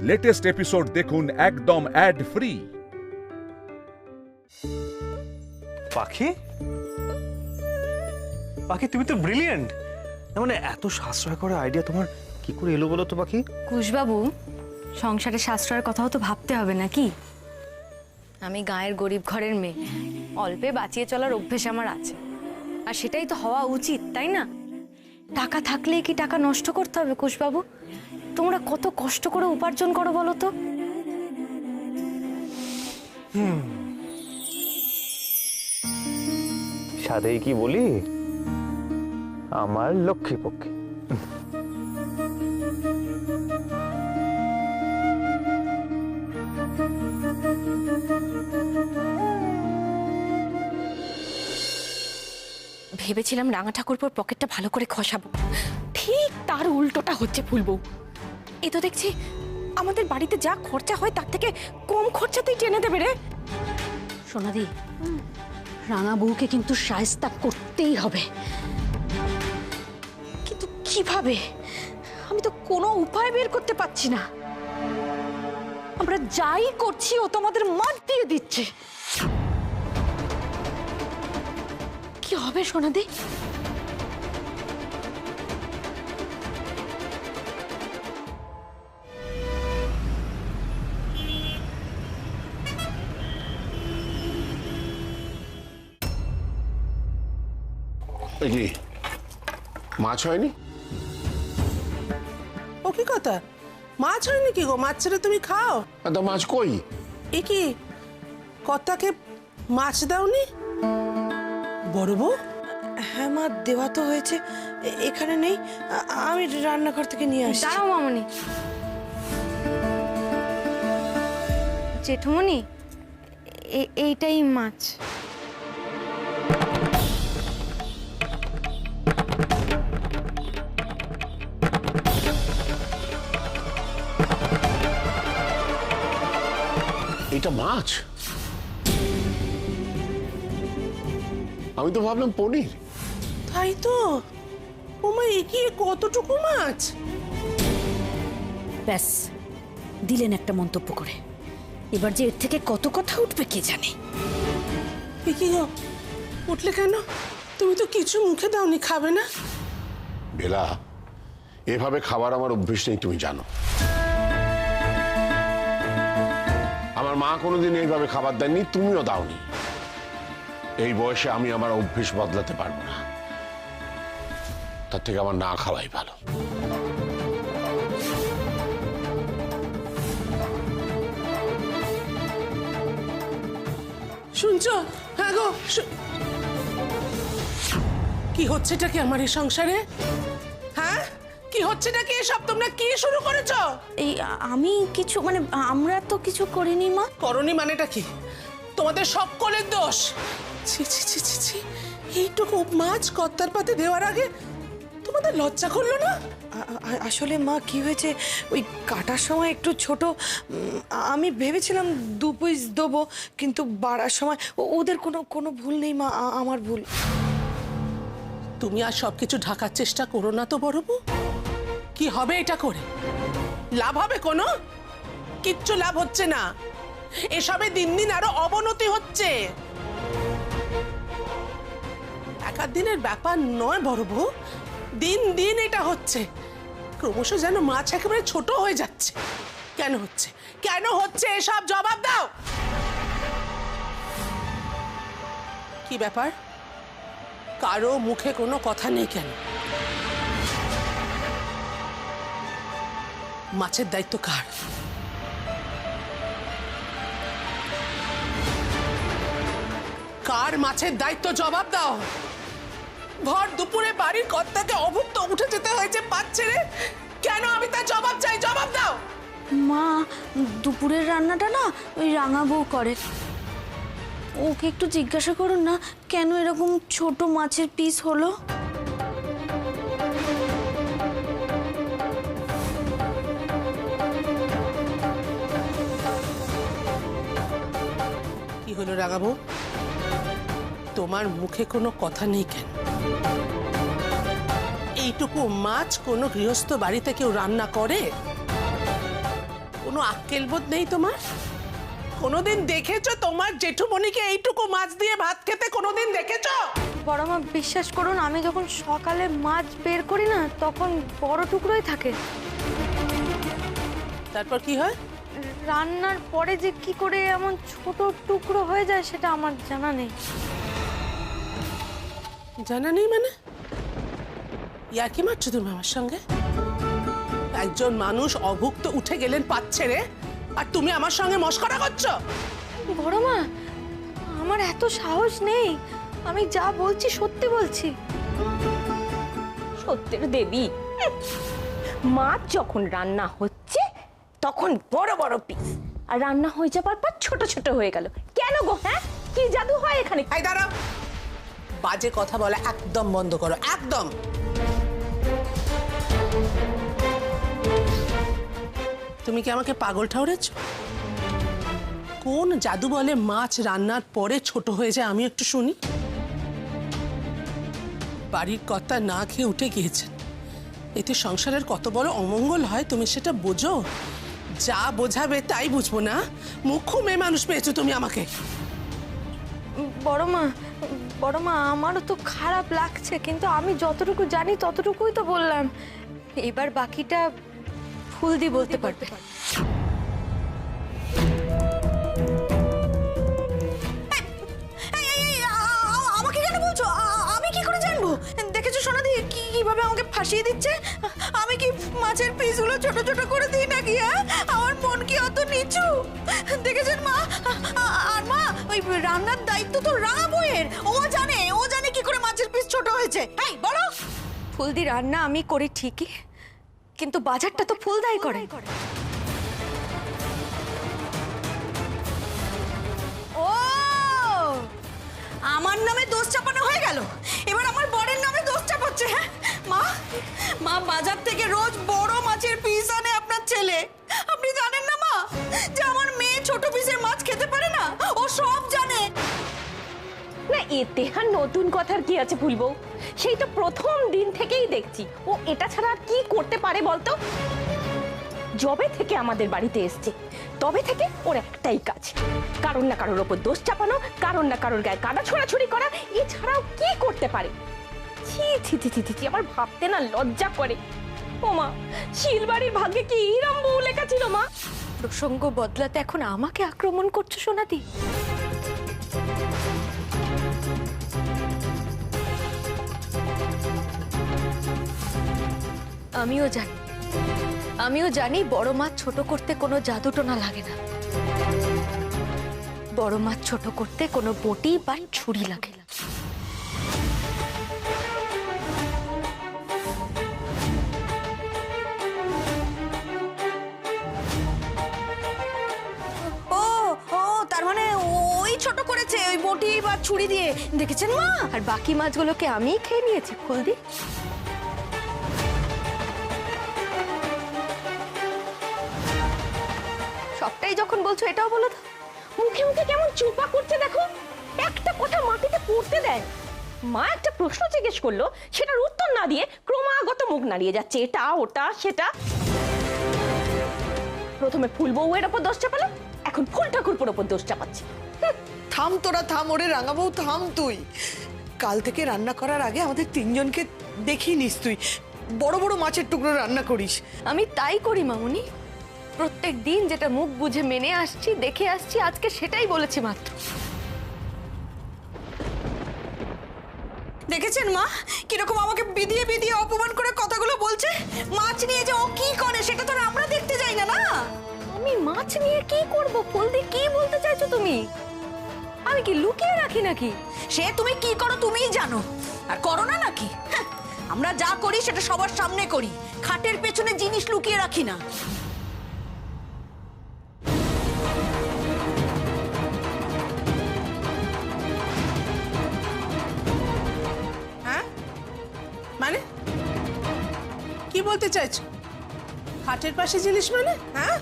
Latest episode দেখুন একদম add free. পাখি, পাখি তুমি তো ব্রিলিয়েন্ট। মানে এত সাশ্রয় করে আইডিয়া তোমার কি করে এলো বলো তো পাখি? কুশবাবু, সংসারে সাশ্রয়ের কথাও তো ভাবতে হবে নাকি? আমি গায়ের গরিব ঘরের মেয়ে, অল্পে বাঁচিয়ে চলার অভ্যেস আমার আছে, আর সেটাই তো হওয়া উচিত, তাই না? টাকা থাকলে কি টাকা নষ্ট করতে হবে? কুশবাবু, তোমরা কত কষ্ট করে উপার্জন করো বলো তো। সাদেই কি বলি, আমার লক্ষ্মী পক্ষী। ভেবেছিলাম রাঙা ঠাকুরপোর পকেটটা ভালো করে খসাবো, ঠিক তার উল্টোটা হচ্ছে ফুলবউ। এ তো দেখছি আমাদের বাড়িতে যা খরচা হয় তার থেকে কম খরচাতেই টেনে দেবে রে। সোনাদি, রাঙা বউকে কিন্তু শায়েস্তা করতেই হবে, কিন্তু কিভাবে? আমি তো কোনো উপায় বের করতে পারছি না। আমরা যাই করছি ও তোমাদের মাঠ দিয়ে দিচ্ছে। কি হবে সোনাদি? কি মাছ হয়নি? ও কি কথা, মাছ হয়নি কি গো? মাছ ছেড়ে তুমি খাও? তো মাছ কই? এ কি কর্তাকে মাছ দাওনি? বড় বউ? হ্যাঁ মা, দেওয়া তো হয়েছে, এখানে নেই, আমি রান্নাঘর থেকে নিয়ে আসছি। দাঁড়াও মামনি। জেঠুমনি, এইটাই মাছ। এটা মাছ? আমি তো ভাবলাম পনির। তাই তো। ও মা, এ কি কতটুকু মাছ? ব্যাস, দিলেন একটা মন্তব্য করে। এবার যে এর থেকে কত কথা উঠবে কে জানে। এ কি গো, উঠলে কেন? তুমি তো কিছু মুখে দাওনি, খাবে না? বেলা, এভাবে খাবার আমার অভ্যেস নেই, তুমি জানো। আমার মা কোনোদিন এইভাবে খাবার দেননি, তুমিও দাওনি। এই বয়সে আমি আমার অভ্যেস বদলাতে পারবো না, তার থেকে আমার না খাওয়াই ভালো। শুনছো? হ্যাঁ গো, কি হচ্ছেটা কি আমার এই সংসারে? হ্যাঁ, কি হচ্ছেটা কি? সব তোমরা কি শুরু করেছো? এই আমি কিছু মানে আমরা তো কিছু করিনি মা। করনি মানেটা কি? তোমাদের সকলের দোষ। ছি ছি ছি ছি ছি, এইটুকু মাছ কর্তার পাতে দেওয়ার আগে তোমাদের লজ্জা করলো না? আসলে মা, কি হয়েছে, ওই কাটার সময় একটু ছোট, আমি ভেবেছিলাম 2 পিস দেবো, কিন্তু বাড়ার সময় ওদের কোনো ভুল নেই মা, আমার ভুল। তুমি আর সবকিছু ঢাকার চেষ্টা করো না তো বড় বউ। কি হবে এটা করে? লাভ হবে কোনো? কিচ্ছু লাভ হচ্ছে না। এসবে দিন দিন আরো অবনতি হচ্ছে। এক আধ দিনের ব্যাপার নয় বড় বউ, দিন দিন এটা হচ্ছে। ক্রমশ যেন মাছ একেবারে ছোট হয়ে যাচ্ছে। কেন হচ্ছে? কেন হচ্ছে এসব জবাব দাও। কি ব্যাপার? কারো মুখে কোনো কথা নেই কেন? মাছের দায়িত্ব কার? কার মাছের দায়িত্ব? জবাব দাও। ভর দুপুরে বাড়ির কর্তাকে অভুক্ত উঠে যেতে হয়েছে পাত ছেড়ে। কেন? আমি তার জবাব চাই, জবাব দাও। মা, দুপুরের রান্নাটা না ওই রাঙা বউ করে। ওকে একটু জিজ্ঞাসা করুন না, কেন এরকম ছোট মাছের পিস হলো। কি হলো রাগাবো? তোমার মুখে কোনো কথা নেই কেন? এইটুকু মাছ কোনো গৃহস্থ বাড়িতে কেউ রান্না করে? কোনো আক্কেল বোধ নেই তোমার? কোনোদিন দেখেছো তোমার জেঠুমণিকে এইটুকু মাছ দিয়ে ভাত খেতে? কোনোদিন দেখেছো? বড় মা বিশ্বাস করুন, আমি যখন সকালে মাছ বের করি না তখন বড় টুকরোই থাকে। তারপর কি হয়? রান্নার পরে যে কি করে এমন ছোট টুকরো হয়ে যায় সেটা আমার জানা নেই। জানা নেই মানে? ইয়া কি মারছো তুমি আমার সঙ্গে? একজন মানুষ অভুক্ত উঠে গেলেন পাত ছেড়ে, আর তুমি আমার সঙ্গে মশকরা করছো? বড় মা, আমার এত সাহস নেই, আমি যা বলছি সত্যি বলছি। সত্যের দেবী, মাছ যখন রান্না হচ্ছে তখন বড় বড় পিস, আর রান্না হয়ে যাবার পর ছোট ছোট হয়ে গেল। কেন গো? হ্যাঁ, কি জাদু হয় এখানে? এই দাঁড়াও, বাজে কথা বলা একদম বন্ধ করো, একদম। তুমি কি আমাকে পাগল ঠাউরেছ? কোন জাদু বলে মাছ রান্নার পরে ছোট হয়ে যায়? আমি একটু শুনি। বাড়ির কর্তা না খেয়ে উঠে গিয়েছেন, এতে সংসারের কত বড় অমঙ্গল হয় তুমি সেটা বোঝো? যা বোঝাবে তাই বুঝবো না? মুখ্য মেয়ে মানুষ পেয়েছো তুমি আমাকে। বড় মা আমারও তো খারাপ লাগছে, কিন্তু আমি যতটুকু জানি ততটুকুই তো বললাম। এবার বাকিটা ফুলদি বলতে পারবে। আমাকে কেন বলছো? আমি কি করে জানবো? দেখেছো সোনাদি কিভাবে আমাকে ফাঁসিয়ে দিচ্ছে? আমি কি মাছের পিসগুলো ছোট ছোট করে দিই নাকি? হ্যাঁ, আমার মন কি অত নিচু? দেখেছেন মা? আর মা, ওই রান্নার দায়িত্ব তো রাঙা বউয়ের। ও জানে কি করে মাছের পিস ছোট হয়েছে। এই বলো। ফুলদি রান্না আমি করি ঠিকই, কিন্তু বাজারটা তো ফুলদাই করে। ও, আমার নামে দোষ চাপানো হয়ে গেল, এবার আমার বরের নামে দোষ চাপাচ্ছে। হ্যাঁ মা, বাজার থেকে রোজ বড় মাছের পিস আনে আপনার ছেলে। আপনি জানেন না মা যে আমার মেয়ে ছোট পিসের মাছ খেতে পারে না? ও সব জানে। না, এতে আর নতুন কথার কি আছে ভুলবো? সেই তো প্রথম দিন থেকেই দেখছি ও এটা ছাড়া আর কি করতে পারে বলতো? যবে থেকে আমাদের বাড়িতে এসছে তবে থেকে ওর একটাই কাজ, কারণ না কারোর ওপর দোষ চাপানো, কারণ না কারোর গায়ে কাদা ছোড়াছুড়ি করা। এছাড়াও কি করতে পারে? ছি ছি ছি ছি ছি, আমার ভাবতে না লজ্জা করে। ও মা, শিলবাড়ির ভাগ্যে কি এরম বউ লেখা ছিল মা? প্রসঙ্গ বদলাতে এখন আমাকে আক্রমণ করছো সোনাদি? আমিও জানি বড় মাছ ছোট করতে কোনো জাদুটোনা লাগে না। বড় মাছ ছোট করতে কোনো বটি বা ছুরি লাগে না। ও তার মানে ওই ছোট করেছে ওই বটি বা ছুরি দিয়ে, দেখেছেন মা? আর বাকি মাছগুলোকে আমিই খেয়ে নিয়েছি ফুলদি। সবটাই যখন বলছো এটাও বলো তো। মুখে মুখে কেমন চুপা করছে দেখো, একটা কথা মাটিতে পড়তে দেয়। মা একটা প্রশ্ন জিজ্ঞেস করলো, সেটার উত্তর না দিয়ে ক্রমাগত মুখ নাড়িয়ে যাচ্ছে, এটা ওটা সেটা। প্রথমে ফুল বউয়ের ওপর দোষ চাপালো, এখন ফুল ঠাকুরপুর ওপর দোষ চাপাচ্ছে। থাম তোরা, থাম। ওরে রাঙাবো, থাম তুই। কাল থেকে রান্না করার আগে আমাদের তিনজনকে দেখিয়ে নিস তুই বড় বড় মাছের টুকরো রান্না করিস। আমি তাই করি মামুনি, প্রত্যেক দিন যেটা মুখ বুঝে মেনে আসছি, দেখে আসছি, আজকে সেটাই বলেছি মাত্র। দেখেছেন মা কিরকম আমাকে বিধিয়ে বিধিয়ে অপমান করে কথাগুলো বলছে? মাছ নিয়ে যে ও কি করে সেটা তো আমরা দেখতে যাই না। না, আমি মাছ নিয়ে কি করব? ফুলদি, কি বলতে চাইছো তুমি? আমি কি লুকিয়ে রাখি নাকি? সে তুমি কি করো তুমিই জানো, আর করো না নাকি? হ্যাঁ, আমরা যা করি সেটা সবার সামনে করি, খাটের পেছনে জিনিস লুকিয়ে রাখি না। হ্যাঁ মানে কি বলতে চাইছো? খাটের পাশে জিনিস মানে? হ্যাঁ,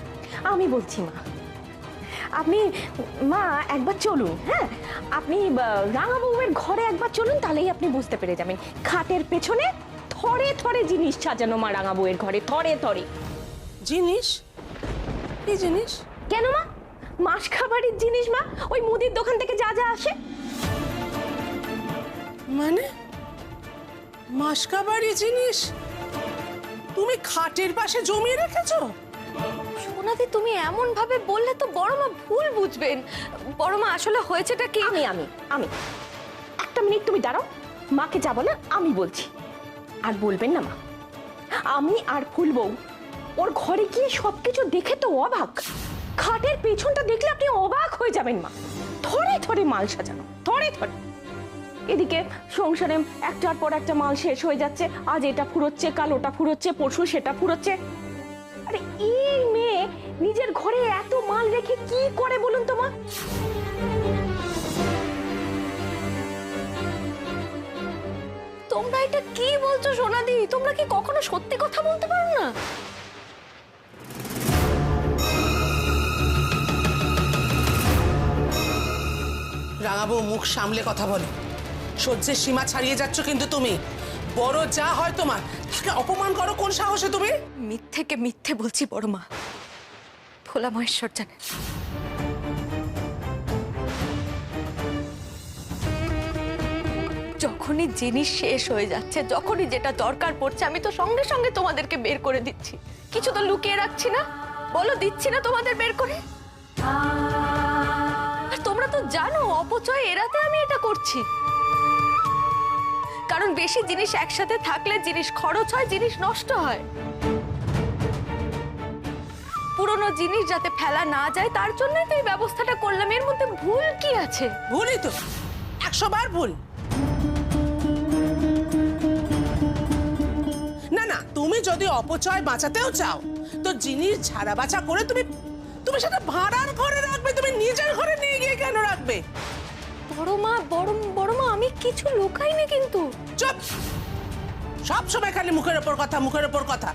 আমি বলছি মা, আপনি মা একবার চলুন। হ্যাঁ, আপনি রাঙা বউয়ের ঘরে একবার চলুন, তাহলেই আপনি বুঝতে পেরে যাবেন। খাটের পেছনে থরে থরে জিনিস সাজানো মা রাঙা বউয়ের ঘরে, থরে থরে জিনিস? কি জিনিস? কেন মা? মাস খাবারের জিনিস মা, ওই মুদির দোকান থেকে যা যা আসে। মানে মাসকাবারি জিনিস তুমি খাটের পাশে জমিয়ে রেখেছো? সোনাদি, তুমি এমন ভাবে বললে তো বড় মা ভুল বুঝবেন। বড় মা, আসলে হয়েছেটা কি? আমি একটা মিনিট তুমি দাঁড়াও, মাকে যা বলে আমি বলছি। আর বলবেন না মা, আমি আর ফুলবউ ওর ঘরে গিয়ে সবকিছু দেখে তো অবাক। খাটের পেছনটা দেখলে আপনি অবাক হয়ে যাবেন মা। থরে থরে মাল সাজানো, থরে থরে। এদিকে সংসারে একটার পর একটা মাল শেষ হয়ে যাচ্ছে। আজ এটা ফুরোচ্ছে, কাল ওটা ফুরোচ্ছে, পরশু সেটা ফুরোচ্ছে। আরে এই মেয়ে নিজের ঘরে এত মাল রেখে কি করে বলুন তো মা? তোমরা এটা কি বলছো সোনাদি? তোমরা কি কখনো সত্যি কথা বলতে পারো না? রাঙাবো, মুখ সামলে কথা বলো। সহ্যের সীমা ছাড়িয়ে যাচ্ছ কিন্তু তুমি। বড় যা হয় তোমার, তাকে অপমান করো কোন সাহসে তুমি? মিথ্যেকে মিথ্যে বলছি বড় মা, ভোলা মহেশ্বর জানে। যখনই জিনিস শেষ হয়ে যাচ্ছে, যখনই যেটা দরকার পড়ছে, আমি তো সঙ্গে সঙ্গে তোমাদেরকে বের করে দিচ্ছি। কিছু তো লুকিয়ে রাখছি না, বলো দিচ্ছি না তোমাদের বের করে। আর তোমরা তো জানো অপচয় এড়াতে আমি এটা করছি। কারণ বেশি জিনিস একসাথে থাকলে জিনিস খরচ হয়, জিনিস নষ্ট হয়। পুরনো জিনিস যাতে ফেলা না যায় তার জন্যই তো এই ব্যবস্থাটা করলাম। এর মধ্যে ভুল কি আছে? ভুলই তো, 100 বার ভুল। না না, তুমি যদি অপচয় বাঁচাতেও চাও তো জিনিস ঝাড়া বাছা করে তুমি সেটা ভাড়ার ঘরে রাখবে, তুমি নিজের ঘরে নিয়ে গিয়ে কেন রাখবে? বড় মা, আমি কিছু লুকাইনি কিন্তু। চুপ! সব সময় খালি মুখের ওপর কথা, মুখের ওপর কথা।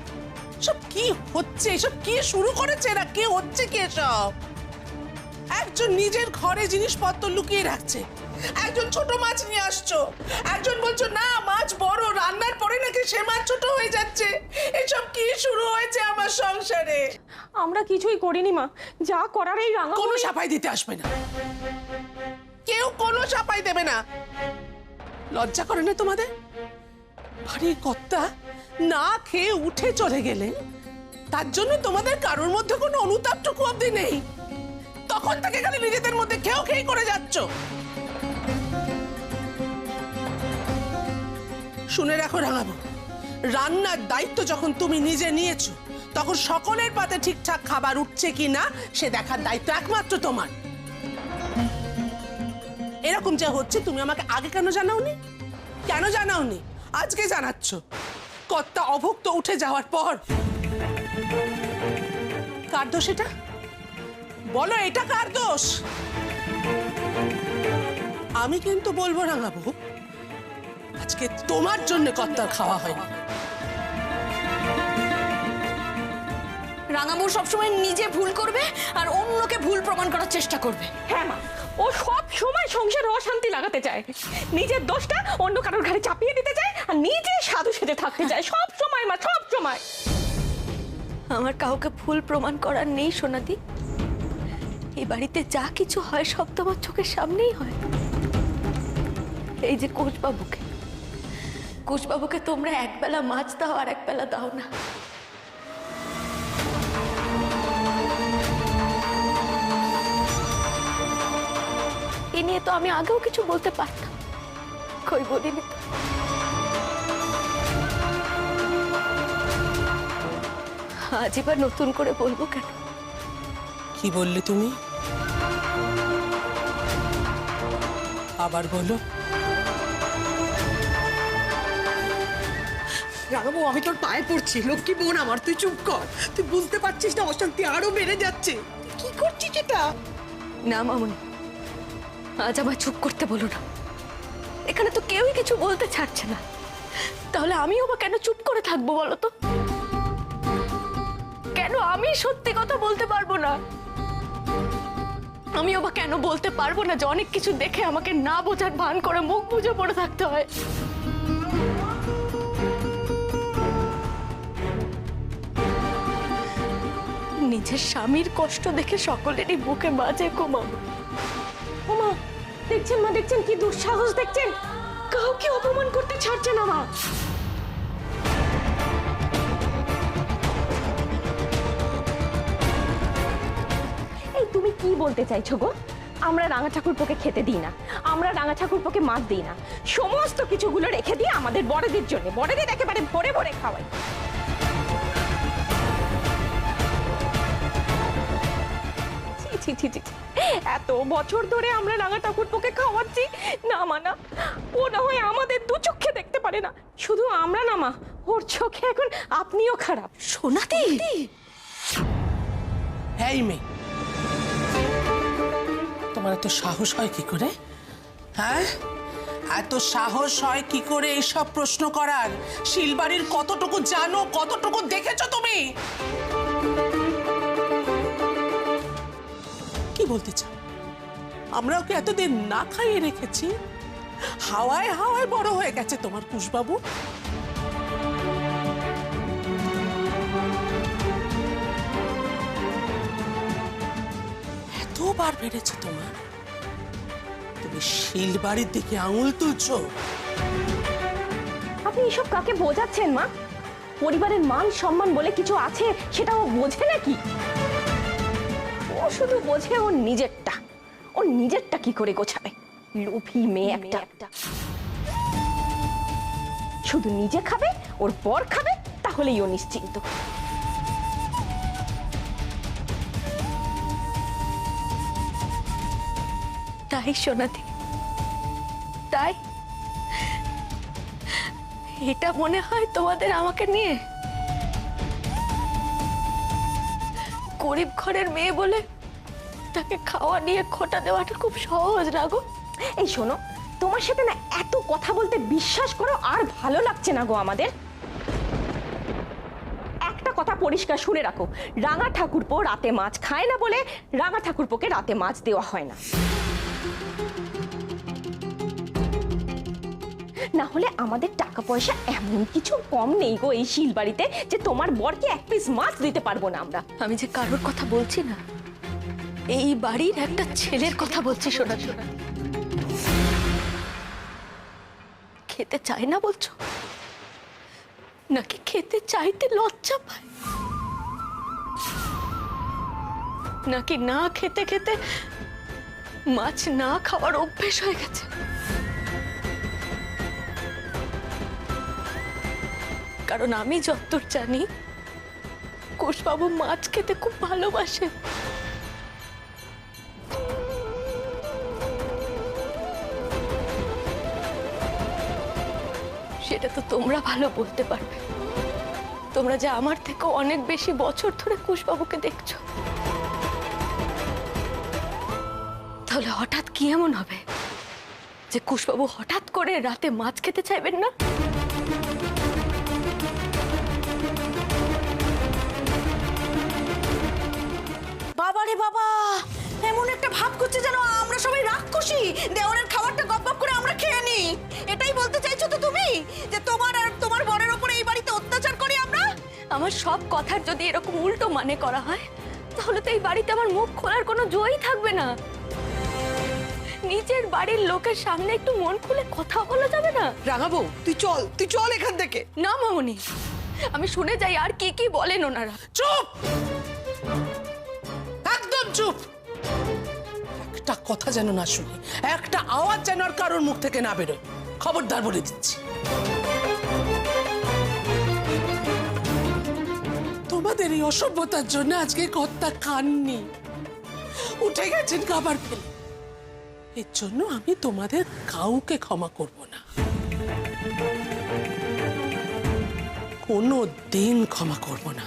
সব কি হচ্ছে? এসব কি শুরু করেছে না? কি হচ্ছে কি এসব? একজন নিজের ঘরে জিনিসপত্র লুকিয়ে রাখছে, একজন ছোট মাছ নিয়ে আসছো, একজন বলছো না মাছ বড়, রান্নার পরে নাকি সে মাছ ছোট হয়ে যাচ্ছে। এসব কি শুরু হয়েছে আমার সংসারে? আমরা কিছুই করিনি মা, যা করার এই রাঙা। কোনো সাফাই দিতে আসবে না, কেউ কোনো সাফাই দেবে না। লজ্জা করে না তোমাদের? বাড়ির কর্তা না খেয়ে উঠে চলে গেলে তার জন্য তোমাদের কারোর মধ্যে কোনো অনুতাপটুকু অবধি নেই। তখন থেকে খালি নিজেদের মধ্যে খেয়ে করে যাচ্ছ। শুনে রাখো রাঙাবো, রান্নার দায়িত্ব যখন তুমি নিজে নিয়েছো তখন সকলের পাতে ঠিকঠাক খাবার উঠছে কি না সে দেখার দায়িত্ব একমাত্র তোমার। এরকম যা হচ্ছে তুমি আমাকে আগে কেন জানাওনি? কেন জানাওনি? আজকে জানাচ্ছ। কর্তা অভুক্ত উঠে যাওয়ার পর কার দোষ এটা? বলো, এটা কার দোষ? আমি কিন্তু বলবো রাঙাবো, আজকে তোমার জন্য কর্তার খাওয়া হয়নি। রাঙাবু সবসময় নিজে ভুল করবে আর অন্যকে ভুল প্রমাণ করার চেষ্টা করবে। হ্যাঁ মা, ও সব সময় সংসারে অশান্তি লাগাতে চায়, নিজের দোষটা অন্য কারোর ঘাড়ে চাপিয়ে দিতে চায় আর নিজে সাধু সেজে থাকতে চায় সব সময় মা, সব সময়। আমার কাউকে ভুল প্রমাণ করার নেই সোনাদি। এই বাড়িতে যা কিছু হয় সব তোমার চোখের সামনেই হয়। এই যে কোচবাবুকে তোমরা একবেলা মাছ দাও আর একবেলা দাও না। এ নিয়ে তো আমি আগেও কিছু বলতে পারতাম, কই বলিনি তো। আজ এবার নতুন করে বলবো কেন? কি বললে তুমি? আবার বলো। রাঙাবু, আমি তোর পায়ে পড়ছি, লক্ষ্মী বোন আমার, তুই চুপ কর। তুই বুঝতে পারছিস না অশান্তি আরো বেড়ে যাচ্ছে? তুই কি করছিস এটা? না মামুনি, আজ আমার চুপ করতে বলো না। এখানে তো কেউই কিছু বলতে ছাড়ছে না, তাহলে আমিও বা কেন চুপ করে থাকবো বলো তো? কেন আমি সত্যি কথা বলতে পারবো না? আমিও বা কেন বলতে পারবো না যে অনেক কিছু দেখে আমাকে না বোঝার ভান করে মুখ বুজে পড়ে থাকতে হয়? নিজের স্বামীর কষ্ট দেখে সকলেরই বুকে বাজে গো মা। ওমা, দেখছেন মা, দেখছেন কি দুঃসাহস, দেখছেন কাউকে অপমান করতে ছাড়ছে না মা। এই তুমি কি বলতে চাইছো গো? আমরা রাঙা ঠাকুরপোকে খেতে দিই না, আমরা রাঙা ঠাকুরপোকে মাছ দিই না, সমস্ত কিছুগুলো রেখে দিয়ে আমাদের বড়দের জন্য, বড়দের একেবারে ভরে ভরে খাওয়াই। ছি ছি ছি, এত বছর ধরে আমরা রাঙা ঠাকুরপোকে খাওয়াচ্ছি না মা, না ও না হয় আমাদের দু চোখে দেখতে পারে না, শুধু আমরা না মা, ওর চোখে এখন আপনিও খারাপ। সোনাদি, এই মেয়ে, তোমার এত সাহস হয় কি করে? হ্যাঁ, এত সাহস হয় কি করে এইসব প্রশ্ন করার? শিলবাড়ির কতটুকু জানো, কতটুকু দেখেছো তুমি? কি বলতে চাও? আমরা ওকে এতদিন না খাইয়ে রেখেছি, হাওয়ায় হাওয়ায় বড় হয়ে গেছে তোমার কুশবাবু। এতবার বেড়েছে তোমার, তুমি শিলবাড়ির দিকে আঙুল তুলছো? আপনি এসব কাকে বোঝাচ্ছেন মা? পরিবারের মান সম্মান বলে কিছু আছে, সেটা ও বোঝে নাকি? ও শুধু বোঝে ওর নিজেরটা, ওর নিজেরটা কি করে গোছাবে। লোভী মেয়ে একটা, শুধু নিজে খাবে, ওর পর খাবে, তাহলেই ও নিশ্চিন্ত। তাই সোনাদি, তাই এটা মনে হয় তোমাদের আমাকে নিয়ে? গরিব ঘরের মেয়ে বলে তাকে খাওয়া নিয়ে খোটা দেওয়াটা খুব সহজ না গো। এই শোনো, তোমার সাথে না এত কথা বলতে, বিশ্বাস করো আর ভালো লাগছে না গো আমাদের। একটা কথা পরিষ্কার শুনে রাখো, রাঙা ঠাকুরপো রাতে মাছ খায় না বলে রাঙা ঠাকুরপোকে রাতে মাছ দেওয়া হয় না। না হলে আমাদের টাকা পয়সা এমন কিছু কম নেই গো এই শিলবাড়িতে যে তোমার বরকে এক পিস মাছ দিতে পারবো না আমরা। আমি যে কারোর কথা বলছি না, এই বাড়ির একটা ছেলের কথা বলছি সোনাদি। খেতে চায় না বলছো, নাকি খেতে চাইতে লজ্জা পায়, নাকি না খেতে খেতে মাছ না খাওয়ার অভ্যেস হয়ে গেছে? কারণ আমি যতদূর জানি, কুশবাবু মাছ খেতে খুব ভালোবাসে। সেটা তো তোমরা ভালো বলতে পারবে, তোমরা যে আমার থেকে অনেক বেশি বছর ধরে কুশবাবুকে দেখছো। তাহলে হঠাৎ কি এমন হবে যে কুশবাবু হঠাৎ করে রাতে মাছ খেতে চাইবেন না? বাবারে বাবা, এমন একটা ভাব করছে যেন আমরা সবাই রাক্ষসী, দেওরের খাবারটা গপ গপ করে আমরা খেয়ে নিই। এটাই বলতে চাইছো তো তুমি, যে তোমার আর তোমার বরের উপরে এই বাড়িতে অত্যাচার করি আমরা? আমার সব কথার যদি এরকম উল্টো মানে করা হয়, তাহলে তো এই বাড়িতে আমার মুখ খোলার কোনো জোরই থাকবে না। নিজের বাড়ির লোকের সামনে একটু মন খুলে কথা বলা যাবে না? রাঙাবো, তুই চল এখান থেকে। না মামনি, আমি শুনে যাই আর কি কি বলেন ওনারা। চুপ, একদম চুপ। একটা কথা যেন না শুনি, একটা আওয়াজ যেন আর কারোর মুখ থেকে না বেরোয়, খবরদার বলে দিচ্ছি। তোমাদের এই অসভ্যতার জন্য আজকে কর্তা খাননি, উঠে গেছেন খাবার ফেলে। এর জন্য আমি তোমাদের কাউকে ক্ষমা করব না, কোনো দিন ক্ষমা করব না।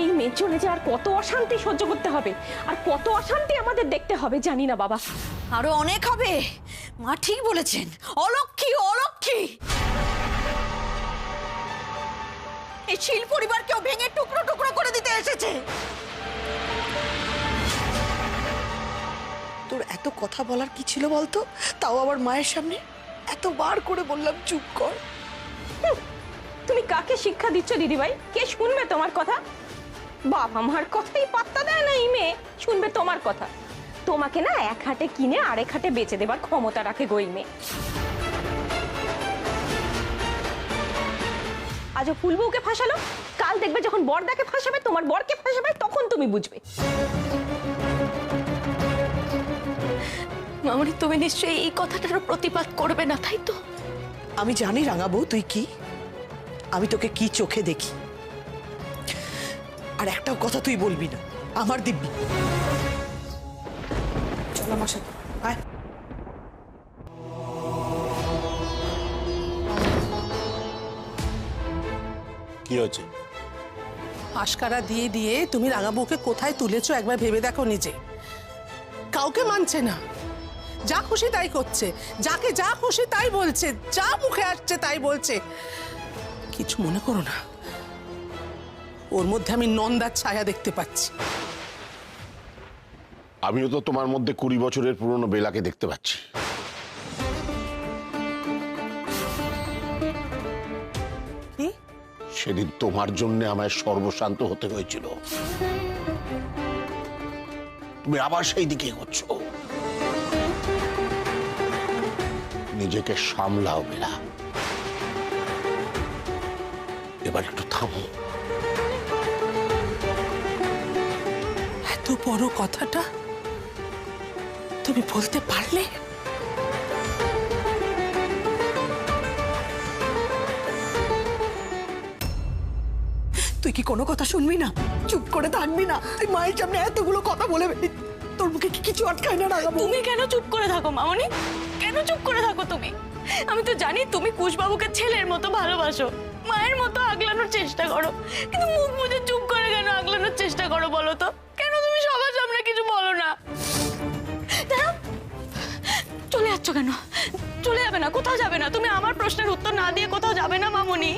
এই মেয়ের জন্য যে আর কত অশান্তি সহ্য করতে হবে, আর কত অশান্তি আমাদের দেখতে হবে জানি না বাবা। আরো অনেক হবে, মা ঠিক বলেছেন। অলক্ষী, অলক্ষী, এই শিল পরিবারকেও ভেঙে টুকরো টুকরো করে দিতে এসেছে। তোর এত কথা বলার কি ছিল বলতো, তাও আবার মায়ের সামনে? এতবার করে বললাম চুপ কর। তুমি কাকে শিক্ষা দিচ্ছ দিদিভাই? কে শুনবে তোমার কথা? বাবা মার কথাই পাত্তা দেয় না এই মেয়ে, শুনবে তোমার কথা? তোমাকে না এক হাটে কিনে আরেক হাটে বেচে দেবার ক্ষমতা রাখে গো এই মেয়ে। আজও ফুলবউকে ফাঁসালো, কাল দেখবে যখন বরদাকে ফাঁসাবে, তোমার বরকে ফাঁসাবে, তখন তুমি বুঝবে। মামনি, তুমি নিশ্চয়ই এই কথাটার প্রতিবাদ করবে না, তাই তো? আমি জানি রাঙা বউ তুই কি, আমি তোকে কি চোখে দেখি। আর একটাও কথা তুই বলবি না আমার দিব্যি। চল আমার সাথে আয়। কি হয়েছে? আশকারা দিয়ে দিয়ে তুমি রাঙাবউকে কোথায় তুলেছো একবার ভেবে দেখো নিজে। কাউকে মানছে না, যা খুশি তাই করছে, যাকে যা খুশি তাই বলছে, যা মুখে আসছে তাই বলছে। কিছু মনে করো না, ওর মধ্যে আমি নন্দার ছায়া দেখতে পাচ্ছি। আমিও তো তোমার মধ্যে 20 বছরের পুরনো বেলাকে দেখতে পাচ্ছি। কি? সেদিন তোমার জন্য আমায় সর্বশান্ত হতে হয়েছিল, তুমি আবার সেই দিকে এগোচ্ছ। নিজেকে সামলাও বেলা, এবার একটু থামো। এত বড় কথাটা তুমি বলতে পারলে? তুই কি কোনো কথা শুনবি না? চুপ করে থাকবি না? তুই মায়ের সামনে এতগুলো কথা বলে তোর মুখে কি কিছু আটকায় না রাঙা বউ? তুমি কেন চুপ করে থাকো মামনি? কেন চুপ করে থাকো তুমি? আমি তো জানি তুমি কুশবাবুকে ছেলের মতো ভালোবাসো, মায়ের মতো আগলানোর চেষ্টা করো, কিন্তু মুখ বুজে চুপ করে কেন আগলানোর চেষ্টা করো বলো তো? কেন তুমি সবার সামনে কিছু বলো না? দাঁড়াও, চলে যাচ্ছ কেন? চলে যাবে না? কোথাও যাবে না? তুমি আমার প্রশ্নের উত্তর না দিয়ে কোথাও যাবে না মামনি?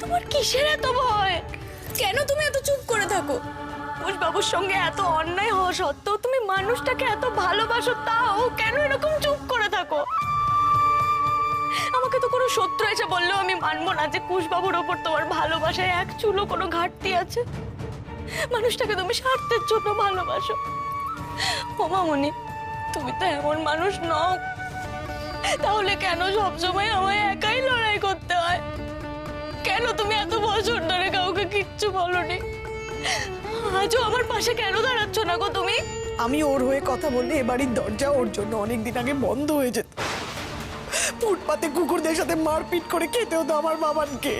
তোমার কিসের এত ভয়? কেন তুমি এত চুপ করে থাকো? কুশবাবুর সঙ্গে এত অন্যায় হওয়া সত্ত্বেও তুমি মানুষটাকে এত ভালোবাসো, তাও কেন এরকম চুপ করে থাকো? আমাকে তো কোনো শত্রু এসে বললেও আমি মানবো না যে কুশবাবুর ওপর তোমার ভালোবাসায় এক চুলো কোনো ঘাটতি আছে। মানুষটাকে তুমি স্বার্থের জন্য ভালোবাসো। ও মামনি, তুমি তো এমন মানুষ নও, তাহলে কেন সবসময় আমায় একাই লড়াই করতে হয়? কেন তুমি এত বছর ধরে কাউকে কিচ্ছু বলনি? আজও আমার পাশে কেন দাঁড়াচ্ছ না গো তুমি? আমি ওর হয়ে কথা বললে এ বাড়ির দরজা ওর জন্য অনেকদিন আগে বন্ধ হয়ে যেত। ফুটপাতে কুকুরদের সাথে মারপিট করে খেতে হতো আমার বাবানকে।